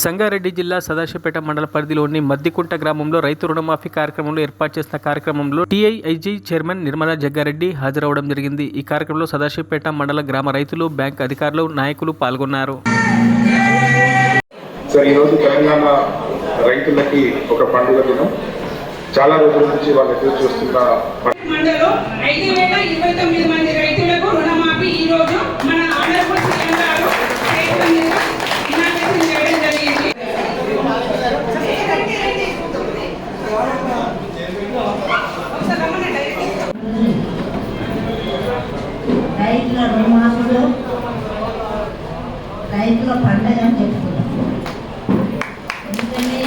సంగారెడ్డి జిల్లా సదాశివపేట మండల పరిధిలోని మద్దికుంట గ్రామంలో రైతు రుణమాఫీ కార్యక్రమంలో ఏర్పాటు చేసిన కార్యక్రమంలో టీఐఐజీ చైర్మన్ నిర్మలా జగ్గారెడ్డి హాజరవడం జరిగింది. ఈ కార్యక్రమంలో సదాశివపేట మండల గ్రామ రైతులు, బ్యాంక్ అధికారులు, నాయకులు పాల్గొన్నారు. ఈరోజు తెలంగాణ రైతులకి ఒక పండుగ దినం. చాలా రోజుల నుంచి వాళ్ళు ఎదురు చూస్తున్న మండలంలో 5029 మంది రైతులకు రుణమాఫీ ఈ రోజు మన ఆంధ్రప్రదేశ్ సీఎం గారు ఇనాగ్రేషన్ చేయడం జరిగింది. రైతుల రుణమాఫీలో రైతుల పండుగ అని చెప్పుకుంటాం. ఎందుకంటే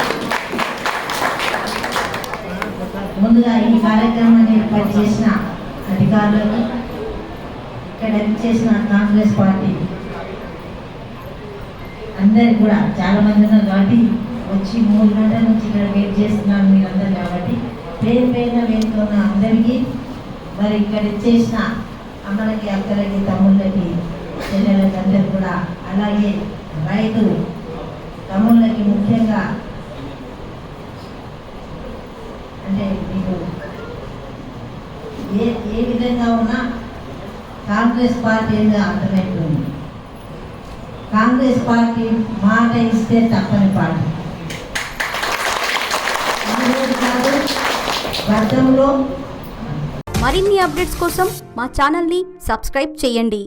ముందుగా ఈ కార్యక్రమాన్ని ఏర్పాటు చేసిన అధికారులకు, ఇక్కడ చేసిన కాంగ్రెస్ పార్టీ అందరికి కూడా చాలా మంది ఉన్నారు కాబట్టి వచ్చి 3 గంటల నుంచి ఇక్కడ వెయిట్ చేస్తున్నారు మీరందరూ. కాబట్టి పేరు పేరున వేస్తున్న అందరికీ, మరి ఇక్కడ చేసిన అమ్మలకి, అక్కలకి, తమ్ముళ్ళకి, చెల్లెళ్ళకి అందరికి కూడా, అలాగే రైతు తమ్ముళ్ళకి ముఖ్యంగా అంటే మీకు ఏ విధంగా ఉన్నా కాంగ్రెస్ పార్టీ ఏందో అర్థమైపోయింది. కాంగ్రెస్ పార్టీ మాట ఇస్తే తప్పని పార్టీ. కాదు, గతంలో మరిన్ని అప్డేట్స్ కోసం మా ఛానల్ని సబ్స్క్రైబ్ చేయండి.